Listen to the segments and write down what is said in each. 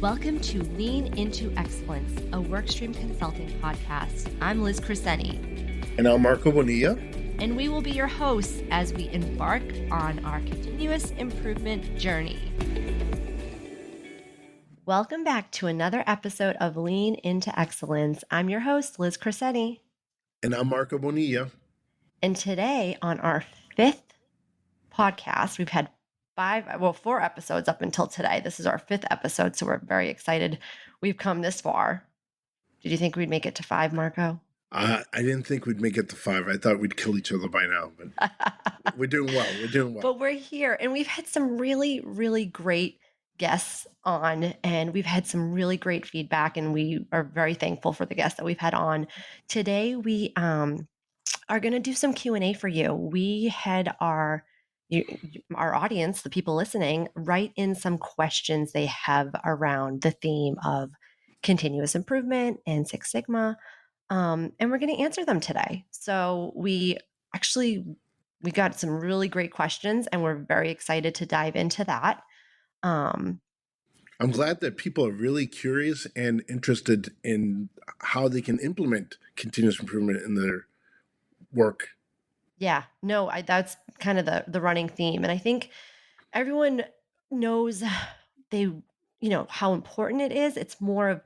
Welcome to Lean Into Excellence, a Workstream Consulting podcast. I'm Liz Cricenti. And I'm Marco Bonilla. And we will be your hosts as we embark on our continuous improvement journey. Welcome back to another episode of Lean Into Excellence. I'm your host, Liz Cricenti. And I'm Marco Bonilla. And today on our fifth podcast, we've had 4 episodes up until today. This is our 5th episode, so we're very excited we've come this far. Did you think we'd make it to 5, Marco? I didn't think we'd make it to 5. I thought we'd kill each other by now, but we're doing well. We're doing well. But we're here, and we've had some really, really great guests on, and we've had some really great feedback, and we are very thankful for the guests that we've had on. Today, we are going to do some Q&A for you. We had our audience, the people listening, write in some questions they have around the theme of continuous improvement and Six Sigma. And we're going to answer them today. So we got some really great questions, and we're very excited to dive into that. I'm glad that people are really curious and interested in how they can implement continuous improvement in their work. Yeah, no, that's kind of the running theme. And I think everyone knows how important it is. It's more of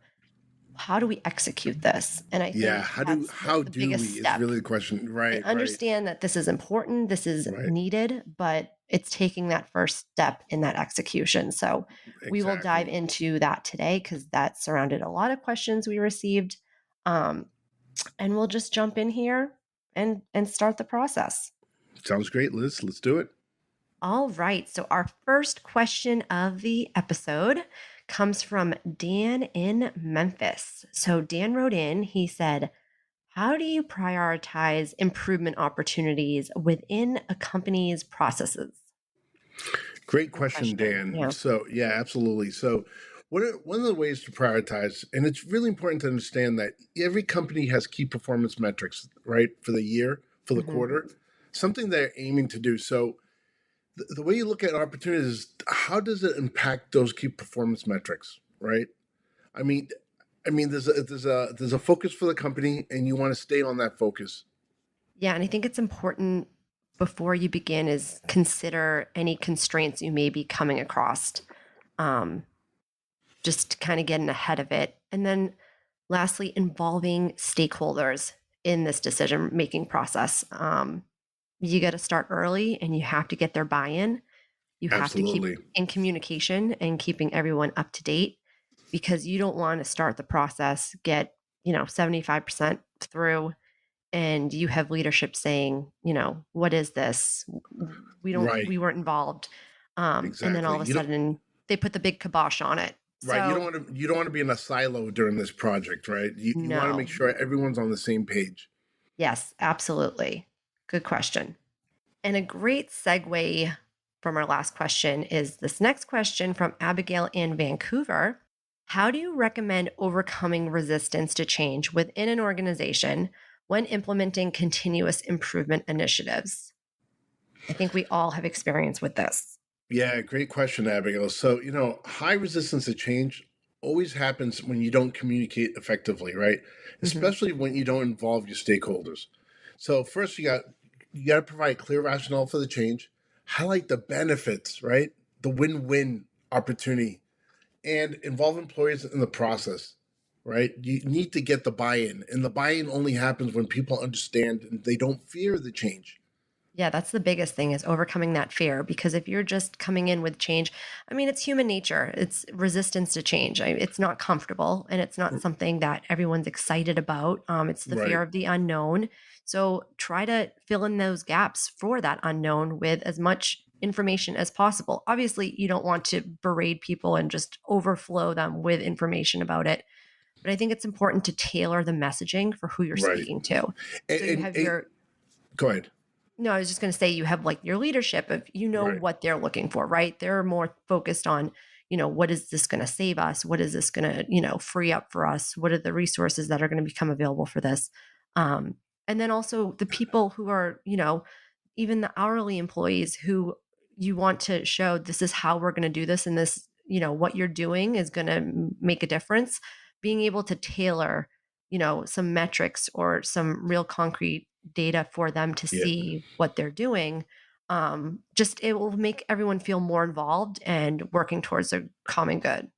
how do we execute this? And I think how do we is really the question. Right. I understand that this is important, this is needed, but it's taking that first step in that execution. So we will dive into that today because that surrounded a lot of questions we received. And we'll just jump in here and start the process. Sounds great, Liz. Let's do it. All right. So our first question of the episode comes from Dan in Memphis. So Dan wrote in, he said, how do you prioritize improvement opportunities within a company's processes? Great question, Dan. Yeah. So, yeah, absolutely. So one of the ways to prioritize, and it's really important to understand that every company has key performance metrics, right, for the year, for the quarter, something they're aiming to do. So the way you look at opportunities is how does it impact those key performance metrics, right? I mean, there's a focus for the company, and you want to stay on that focus. Yeah, and I think it's important before you begin is consider any constraints you may be coming across. Just kind of getting ahead of it. And then lastly, involving stakeholders in this decision-making process. You got to start early and you have to get their buy-in. You have to keep in communication and keeping everyone up to date because you don't want to start the process, get, 75% through and you have leadership saying, what is this? We weren't involved. And then all of a sudden they put the big kibosh on it. Right. So, you don't want to be in a silo during this project, right? You want to make sure everyone's on the same page. Yes, absolutely. Good question. And a great segue from our last question is this next question from Abigail in Vancouver. How do you recommend overcoming resistance to change within an organization when implementing continuous improvement initiatives? I think we all have experience with this. Yeah, great question, Abigail. So, high resistance to change always happens when you don't communicate effectively, right? Especially when you don't involve your stakeholders. So first you got to provide clear rationale for the change, highlight the benefits, right? The win-win opportunity, and involve employees in the process, right? You need to get the buy-in, and the buy-in only happens when people understand and they don't fear the change. Yeah, that's the biggest thing is overcoming that fear, because if you're just coming in with change, it's human nature. It's resistance to change. It's not comfortable and it's not something that everyone's excited about. It's the fear of the unknown. So try to fill in those gaps for that unknown with as much information as possible. Obviously, you don't want to berate people and just overflow them with information about it. But I think it's important to tailor the messaging for who you're speaking to. Go ahead. No, I was just going to say you have like your leadership of, what they're looking for, right? They're more focused on, what is this going to save us? What is this going to, free up for us? What are the resources that are going to become available for this? And then also the people who are, even the hourly employees who you want to show this is how we're going to do this in this, what you're doing is going to make a difference, being able to tailor, some metrics or some real concrete data for them to Yeah. see what they're doing, just it will make everyone feel more involved and working towards a common good.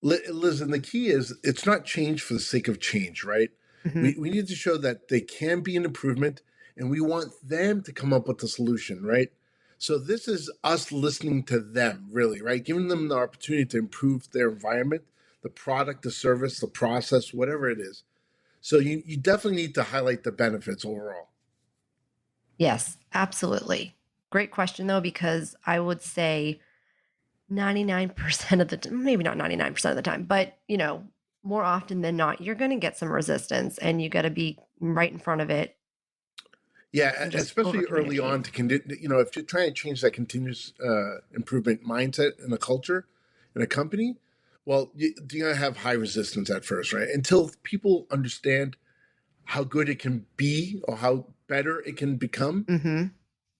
Listen, the key is it's not change for the sake of change, right? Hmm. We need to show that they can be an improvement and we want them to come up with the solution, right? So this is us listening to them, really, right? Giving them the opportunity to improve their environment, the product, the service, the process, whatever it is. So you definitely need to highlight the benefits overall. Yes, absolutely. Great question, though, because I would say 99% of the time, maybe not 99% of the time, but more often than not, you're going to get some resistance and you got to be right in front of it Yeah, and just over especially early communicate. on if you're trying to change that continuous improvement mindset in a culture, in a company, well, you're going to have high resistance at first, right? Until people understand how good it can be or how better it can become. Hmm.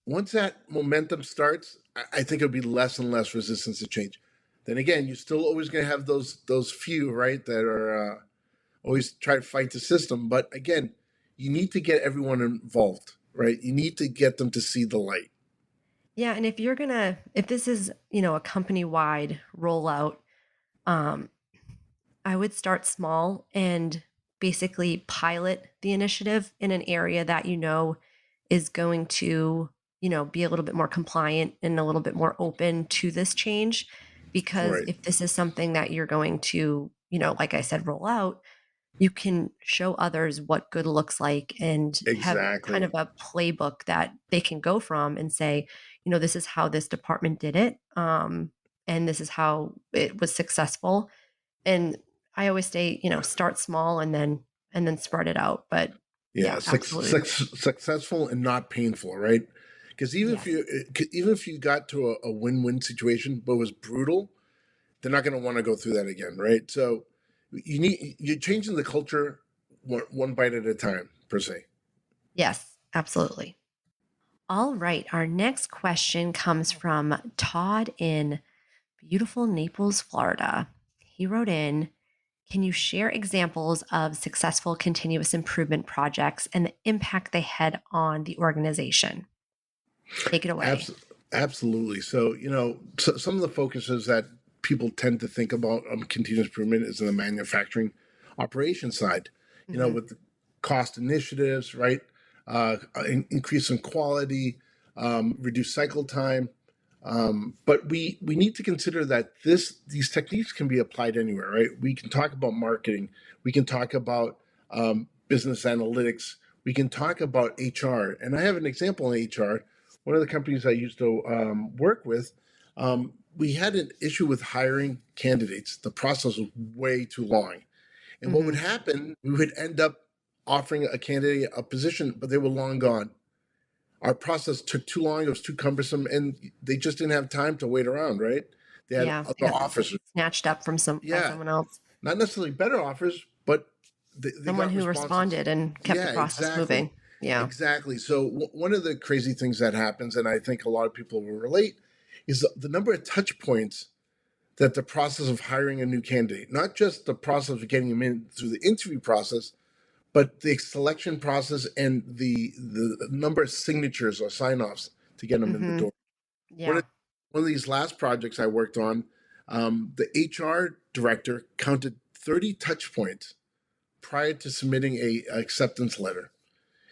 Once that momentum starts, I think it'll be less and less resistance to change. Then again, you're still always going to have those few, right, that are always try to fight the system. But again, you need to get everyone involved, right? You need to get them to see the light. Yeah. And if this is, a company wide rollout, um, I would start small and basically pilot the initiative in an area that is going to, be a little bit more compliant and a little bit more open to this change. Because Right. if this is something that you're going to, like I said, roll out, you can show others what good looks like and have kind of Exactly. a playbook that they can go from and say, this is how this department did it. And this is how it was successful. And I always say, start small and then spread it out. But Yeah, yeah, absolutely. successful and not painful, right? Because Yes. even if you got to a win-win situation but was brutal, they're not going to want to go through that again, right? So you're changing the culture one bite at a time, per se. Yes, absolutely. All right. Our next question comes from Todd in beautiful Naples, Florida. He wrote in, can you share examples of successful continuous improvement projects and the impact they had on the organization? Take it away. Abs- Absolutely. So, some of the focuses that people tend to think about continuous improvement is in the manufacturing operation side, Hmm. with the cost initiatives, right? Increase in quality, reduce cycle time. But we need to consider that these techniques can be applied anywhere, right? We can talk about marketing, we can talk about business analytics, we can talk about HR. And I have an example in HR. One of the companies I used to work with, we had an issue with hiring candidates. The process was way too long. And what would Hmm. happen, we would end up offering a candidate a position, but they were long gone. Our process took too long, it was too cumbersome, and they just didn't have time to wait around, right? They had Yeah, they other got offers. snatched up from by Yeah, someone else, not necessarily better offers, but they someone got who responses. responded and kept the Yeah, process exactly. moving. Yeah. Exactly. So one of the crazy things that happens, and I think a lot of people will relate, is the number of touch points that the process of hiring a new candidate, not just the process of getting them in through the interview process, but the selection process and the number of signatures or sign-offs to get them in the Hmm. door. One of Yeah. one of these last projects I worked on, the HR director counted 30 touch points prior to submitting a acceptance letter.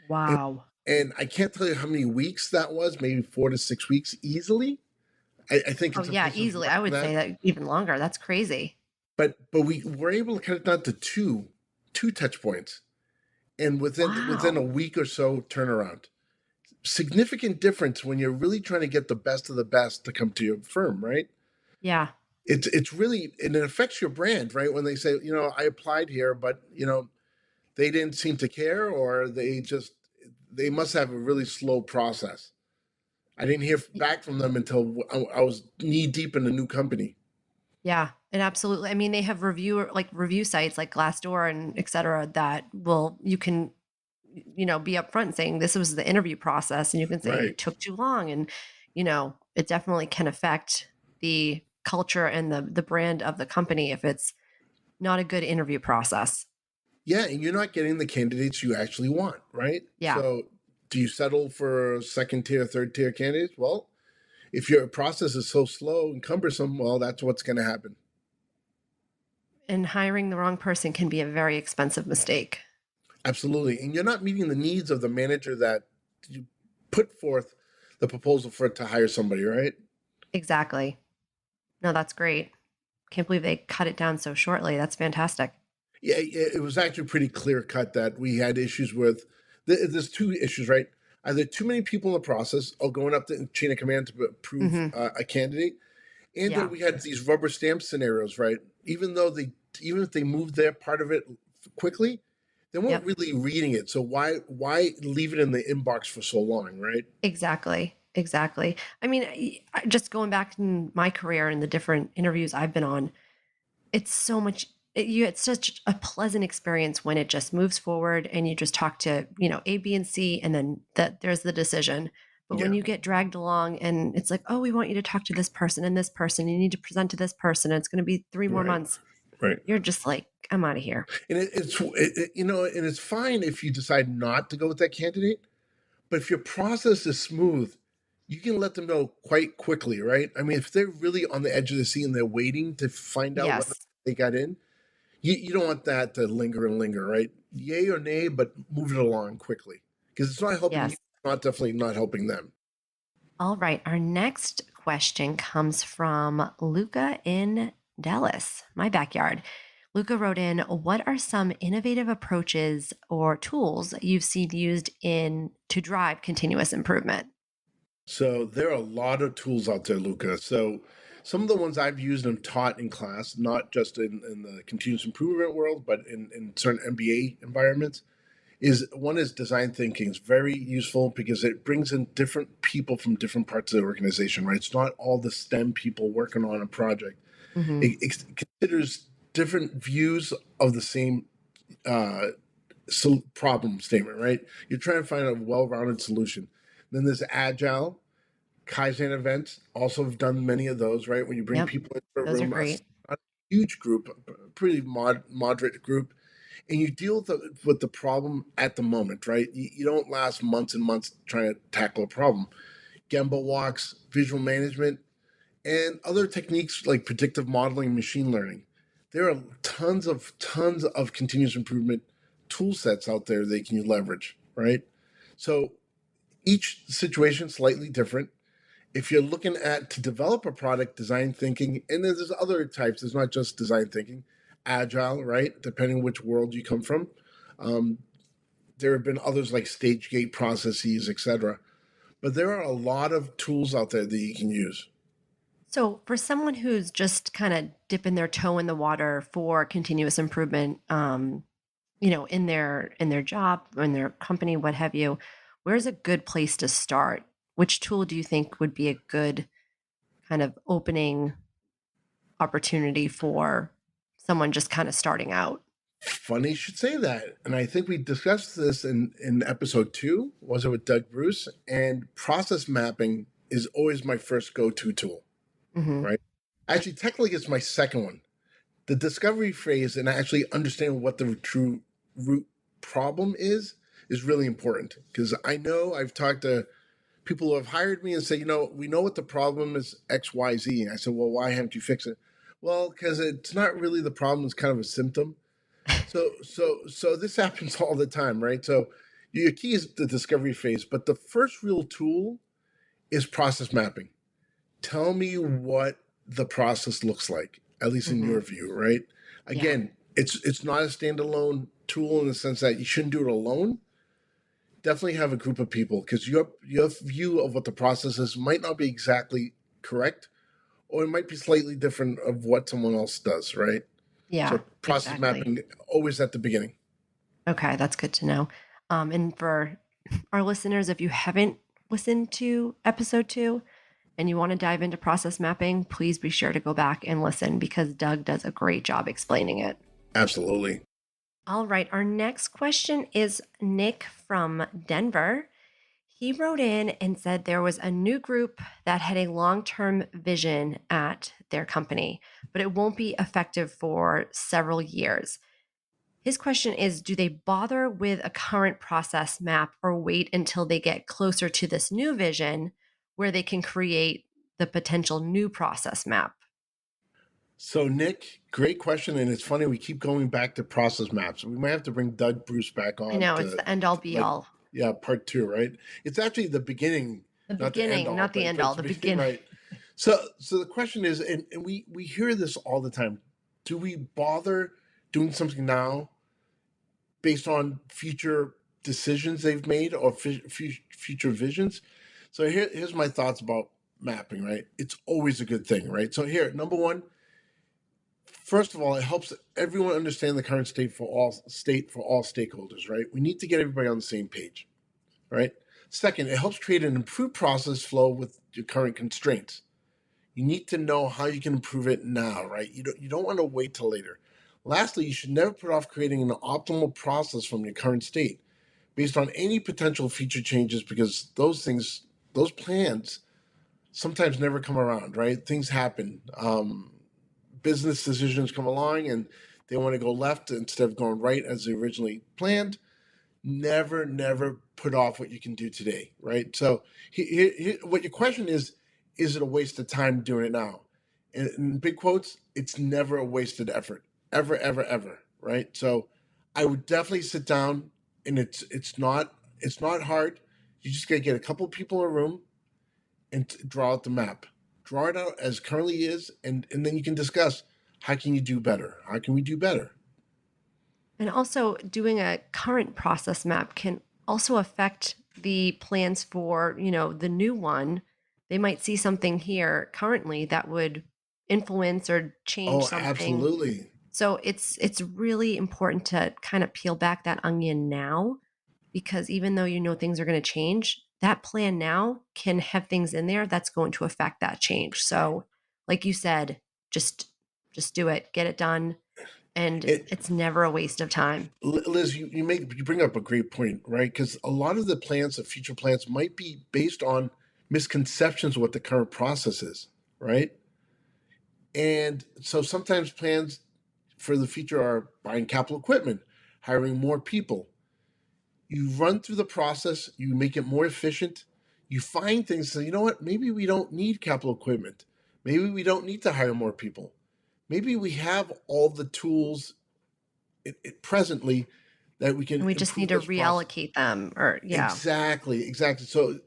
And, Wow. and I can't tell you how many weeks that was, maybe 4 to 6 weeks easily. I think Oh, it's yeah, places easily. less I than would say that. that even longer. That's crazy. But we were able to cut it down to two touch points and within a Wow. week or so turnaround. Significant difference when you're really trying to get the best of the best to come to your firm, right? Yeah. It's really, and it affects your brand, right? When they say, I applied here, but they didn't seem to care, or they must have a really slow process. I didn't hear back from them until I was knee deep in a new company. Yeah, and absolutely. I mean, they have review sites like Glassdoor and et cetera that you can, be upfront saying this was the interview process and you can say Right. it took too long. And, it definitely can affect the culture and the brand of the company if it's not a good interview process. Yeah, and you're not getting the candidates you actually want, right? Yeah. So, do you settle for second tier, third tier candidates? Well, if your process is so slow and cumbersome, well, that's what's going to happen. And hiring the wrong person can be a very expensive mistake. Absolutely. And you're not meeting the needs of the manager that you put forth the proposal for to hire somebody, right? Exactly. No, that's great. Can't believe they cut it down so shortly. That's fantastic. Yeah, it was actually pretty clear cut that we had issues with. There's two issues, right? Either too many people in the process or going up the chain of command to approve Hmm. a candidate, and that Yeah. we had these rubber stamp scenarios, right? Even if they moved their part of it quickly, they weren't Yep. really reading it. So why leave it in the inbox for so long, right? Exactly. Exactly. I mean, just going back in my career and the different interviews I've been on, it's so much it's such a pleasant experience when it just moves forward and you just talk to, A, B, and C, and then there's the decision. But when Yeah, you get dragged along and it's like, oh, we want you to talk to this person, you need to present to this person, and it's going to be 3 more right, months. right. You're just like, I'm out of here. And and it's fine if you decide not to go with that candidate. But if your process is smooth, you can let them know quite quickly, right? I mean, if they're really on the edge of the seat and they're waiting to find out whether Yes. they got in, you don't want that to linger and linger, right? Yay or nay, but move it along quickly because it's not helping you, Yes. not definitely not helping them. All right. Our next question comes from Luca in Dallas, my backyard. Luca wrote in, what are some innovative approaches or tools that you've seen used in to drive continuous improvement? So there are a lot of tools out there, Luca. So some of the ones I've used and taught in class, not just in the continuous improvement world, but in certain MBA environments, is one is design thinking. It's very useful because it brings in different people from different parts of the organization, right? It's not all the STEM people working on a project. Hmm. It considers different views of the same uh, problem statement, right? You're trying to find a well-rounded solution. Then there's agile, Kaizen events. Also have done many of those, right? When you bring Yep. people into a Those are room, great. a huge group, a pretty moderate group, and you deal with the problem at the moment, right? You don't last months and months trying to tackle a problem. Gemba walks, visual management, and other techniques like predictive modeling and machine learning. There are tons of continuous improvement tool sets out there that you can leverage, right? So each situation slightly different. If you're looking at to develop a product, design thinking, and there's other types. There's not just design thinking, agile, right? Depending which world you come from. Um, there have been others like stage gate processes, etc. But there are a lot of tools out there that you can use. So, for someone who's just kind of dipping their toe in the water for continuous improvement, in their job, in their company, what have you, where's a good place to start? Which tool do you think would be a good kind of opening opportunity for someone just kind of starting out? Funny you should say that. And I think we discussed this in episode 2, was it with Doug Bruce? And process mapping is always my first go-to tool, Hmm. right? Actually, technically, it's my second one. The discovery phase and actually understanding what the true root problem is really important because I know I've talked to people who have hired me and say, we know what the problem is X, Y, Z. And I said, well, why haven't you fixed it? Well, because it's not really the problem; it's kind of a symptom. So this happens all the time, right? So your key is the discovery phase, but the first real tool is process mapping. Tell me what the process looks like, at least in Hmm. your view, right? Yeah. Again, it's not a standalone tool in the sense that you shouldn't do it alone. Definitely have a group of people because your view of what the process is might not be exactly correct, or it might be slightly different of what someone else does, right? Yeah, So process exactly. mapping always at the beginning. Okay, that's good to know. And for our listeners, if you haven't listened to episode 2 and you want to dive into process mapping, please be sure to go back and listen because Doug does a great job explaining it. Absolutely. All right, our next question is Nick from Denver. He wrote in and said there was a new group that had a long term vision at their company, but it won't be effective for several years. His question is, do they bother with a current process map or wait until they get closer to this new vision where they can create the potential new process map? So, Nick, great question, and it's funny we keep going back to process maps. We might have to bring Doug Bruce back I on know it's the end all be like, all. yeah, part two, right? It's actually the beginning, The not the end beginning, all, not the but end but all, it's the the beginning, beginning. right? So the question is, and we hear this all the time: do we bother doing something now based on future decisions they've made or future visions? So here's my thoughts about mapping. Right, it's always a good thing, right? So here, number one, first of all, it helps everyone understand the current state for all stakeholders, right? We need to get everybody on the same page, right? Second, it helps create an improved process flow with your current constraints. You need to know how you can improve it now, right? You don't want to wait till later. Lastly, you should never put off creating an optimal process from your current state based on any potential future changes because those plans sometimes never come around, right? Things happen. Business decisions come along and they want to go left instead of going right as they originally planned. Never put off what you can do today, right? So, what your question is it a waste of time doing it now? In big quotes, it's never a wasted effort, ever, right? So, I would definitely sit down, and it's not hard. You just gotta get a couple people in a room and draw out the map. Draw it out as currently is, and then you can discuss how can you do better? How can we do better? And also, doing a current process map can also affect the plans for, the new one. They might see something here currently that would influence or change Oh, something. absolutely. So it's really important to kind of peel back that onion now, because even though things are going to change, that plan now can have things in there that's going to affect that change. So, like you said, just just do it, get it done, and It, it's never a waste of time. Liz, you bring up a great point, right? Because a lot of the plans, the future plans, might be based on misconceptions of what the current process is, right? And so sometimes plans for the future are buying capital equipment, hiring more people. You run through the process, you make it more efficient. You find things. So you know what? Maybe we don't need capital equipment. Maybe we don't need to hire more people. Maybe we have all the tools presently that we And can we just need improve to this process. reallocate them, or yeah, Exactly. So,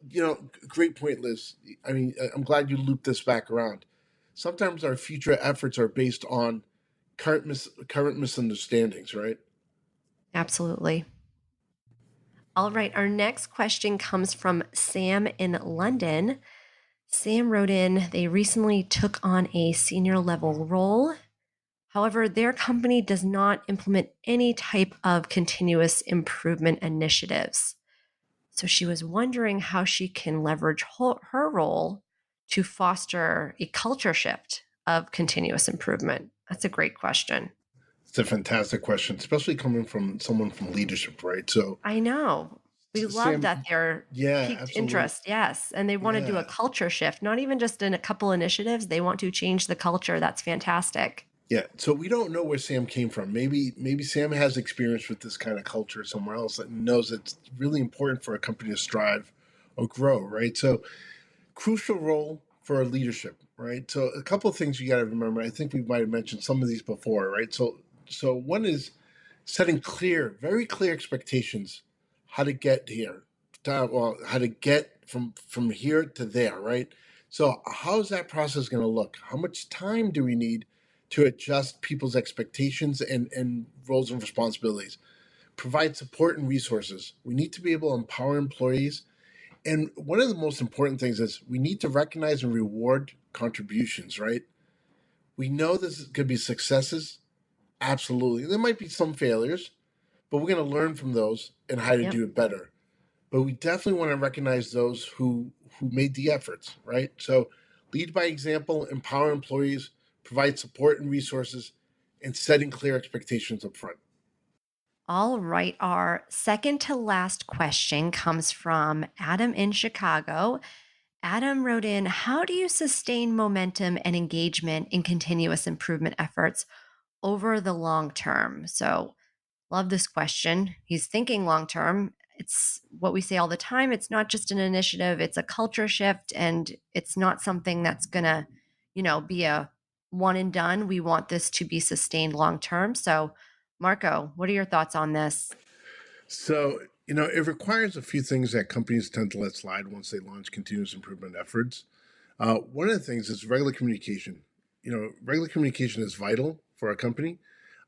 great point, Liz. I mean, I'm glad you looped this back around. Sometimes our future efforts are based on current misunderstandings, right? absolutely. All right, our next question comes from Sam in London. Sam wrote in, they recently took on a senior level role. However, their company does not implement any type of continuous improvement initiatives. So she was wondering how she can leverage her role to foster a culture shift of continuous improvement. That's a great question. It's a fantastic question, especially coming from someone from leadership, right? So, I know. We love Sam, that they're yeah, piqued absolutely. interest, yes. And they want to do a Yeah. culture shift, not even just in a couple initiatives. They want to change the culture. That's fantastic. Yeah, so we don't know where Sam came from. Maybe Sam has experience with this kind of culture somewhere else and knows it's really important for a company to strive or grow, right? So crucial role for our leadership, right? So a couple of things you got to remember. I think we might have mentioned some of these before, right? So one is setting very clear expectations, how to get here, how to get from here to there, right? So how is that process going to look? How much time do we need to adjust people's expectations and roles and responsibilities? Provide support and resources. We need to be able to empower employees, and one of the most important things is we need to recognize and reward contributions, right? We know this could be successes. Absolutely. There might be some failures, but we're going to learn from those and how to Yep. do it better. But we definitely want to recognize those who made the efforts, right? So lead by example, empower employees, provide support and resources, and setting clear expectations up front. All right. Our second to last question comes from Adam in Chicago. Adam wrote in, how do you sustain momentum and engagement in continuous improvement efforts over the long term? So, love this question. He's thinking long term. It's what we say all the time. It's not just an initiative, it's a culture shift, and it's not something that's going to, be a one and done. We want this to be sustained long term. So, Marco, what are your thoughts on this? So, it requires a few things that companies tend to let slide once they launch continuous improvement efforts. One of the things is regular communication. Regular communication is vital for a company.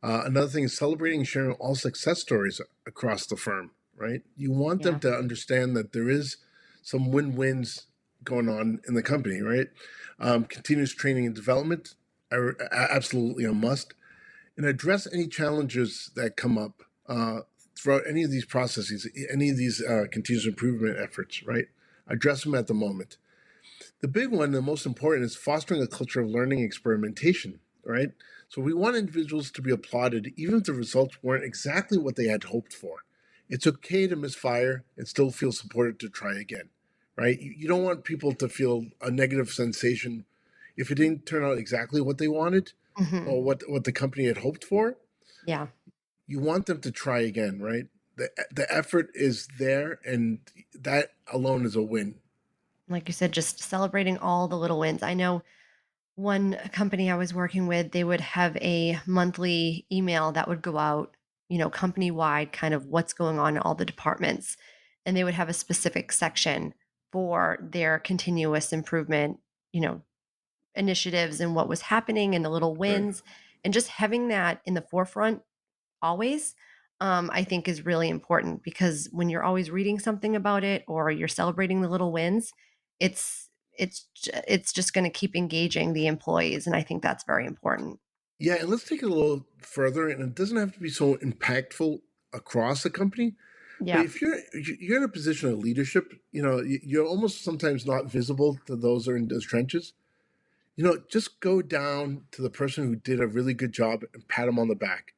Another thing is celebrating and sharing all success stories across the firm, right? You want them Yeah. to understand that there is some win-wins going on in the company, right? Continuous training and development are absolutely a must, and address any challenges that come up throughout any of these processes, any of these continuous improvement efforts, right? Address them at the moment. The big one, the most important, is fostering a culture of learning and experimentation, right? So we want individuals to be applauded even if the results weren't exactly what they had hoped for. It's okay to misfire and still feel supported to try again, right? You don't want people to feel a negative sensation if it didn't turn out exactly what they wanted Hmm. or what the company had hoped for. Yeah. You want them to try again, right? The effort is there, and that alone is a win. Like you said, just celebrating all the little wins. I know one company I was working with, they would have a monthly email that would go out, company wide, kind of what's going on in all the departments. And they would have a specific section for their continuous improvement, you know, initiatives and what was happening and the little Right. wins. And just having that in the forefront always, I think is really important because when you're always reading something about it or you're celebrating the little wins, it's just going to keep engaging the employees, and I think that's very important. Yeah, and let's take it a little further, and it doesn't have to be so impactful across the company. But Yeah. if you're in a position of leadership, you're almost sometimes not visible to those who are in those trenches. Just go down to the person who did a really good job and pat them on the back.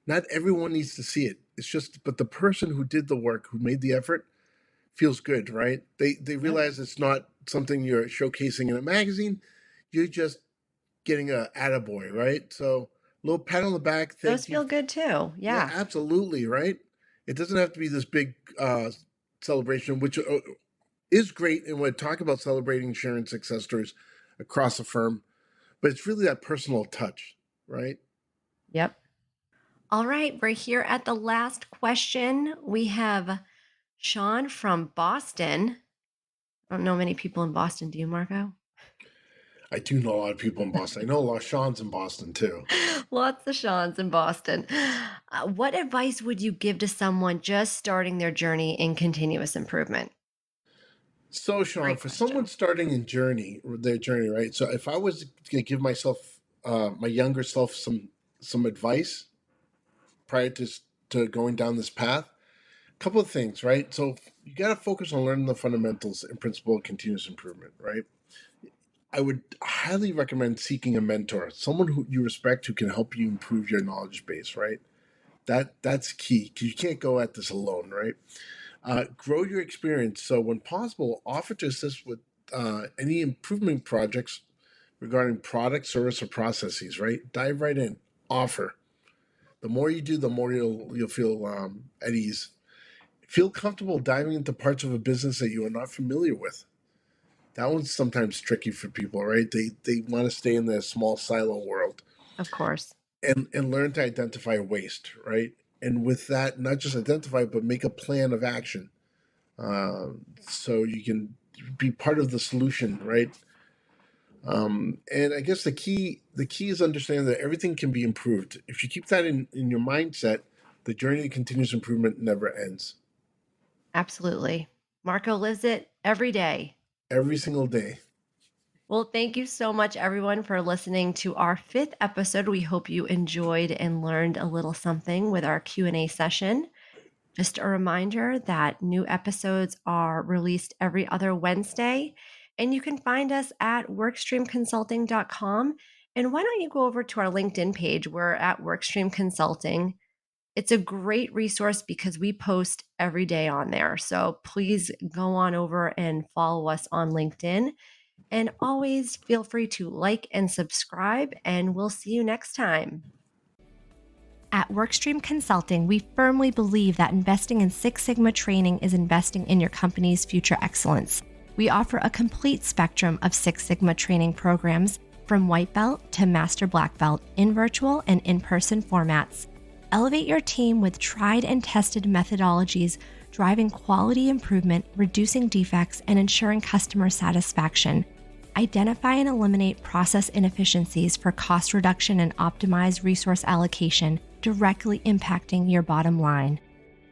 Not everyone needs to see it. It's just, but the person who did the work, who made the effort, feels good, right? They Yep. realize it's not something you're showcasing in a magazine. You're just getting a attaboy, right? So a little pat on the back, Those thank you. feel good too. Yeah, Yeah. absolutely, right? It doesn't have to be this big celebration, which is great, and we're talking about celebrating sharing success stories across the firm, but it's really that personal touch, right? Yep. All right, we're here at the last question. We have Sean from Boston. I don't know many people in Boston. Do you, Marco? I do know a lot of people in Boston. I know a lot of Sean's in Boston too. Lots of Sean's in Boston. What advice would you give to someone just starting their journey in continuous improvement? So, Sean, Great for someone question. starting their journey, right? So, if I was to give myself, my younger self, some advice prior to going down this path, a couple of things, right? So, you got to focus on learning the fundamentals and principle of continuous improvement, right? I would highly recommend seeking a mentor, someone who you respect who can help you improve your knowledge base, right? That's key because you can't go at this alone, right? Grow your experience. So, when possible, offer to assist with any improvement projects regarding product, service, or processes. Right, dive right in. Offer. The more you do, the more you'll feel at ease. Feel comfortable diving into parts of a business that you are not familiar with. That one's sometimes tricky for people, right? They want to stay in their small silo world Of course. and learn to identify waste, right? And with that, not just identify, but make a plan of action so you can be part of the solution, right? And I guess the key is understanding that everything can be improved. If you keep that in your mindset, the journey to continuous improvement never ends. Absolutely. Marco lives it every day. Every single day. Well, thank you so much, everyone, for listening to our fifth episode. We hope you enjoyed and learned a little something with our Q&A session. Just a reminder that new episodes are released every other Wednesday, and you can find us at workstreamconsulting.com. And why don't you go over to our LinkedIn page? We're at Workstream Consulting. It's a great resource because we post every day on there. So please go on over and follow us on LinkedIn. And always feel free to like and subscribe, and we'll see you next time. At Workstream Consulting, we firmly believe that investing in Six Sigma training is investing in your company's future excellence. We offer a complete spectrum of Six Sigma training programs, from white belt to master black belt, in virtual and in-person formats. Elevate your team with tried and tested methodologies, driving quality improvement, reducing defects, and ensuring customer satisfaction. Identify and eliminate process inefficiencies for cost reduction and optimize resource allocation, directly impacting your bottom line.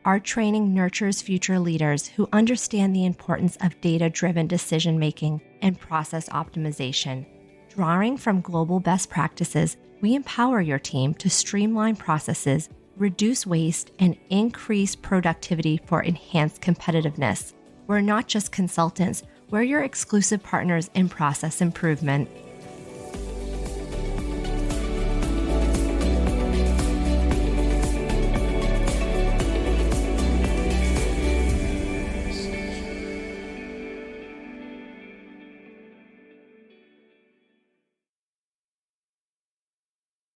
Our training nurtures future leaders who understand the importance of data-driven decision-making and process optimization. Drawing from global best practices, we empower your team to streamline processes, reduce waste, and increase productivity for enhanced competitiveness. We're not just consultants, we're your exclusive partners in process improvement.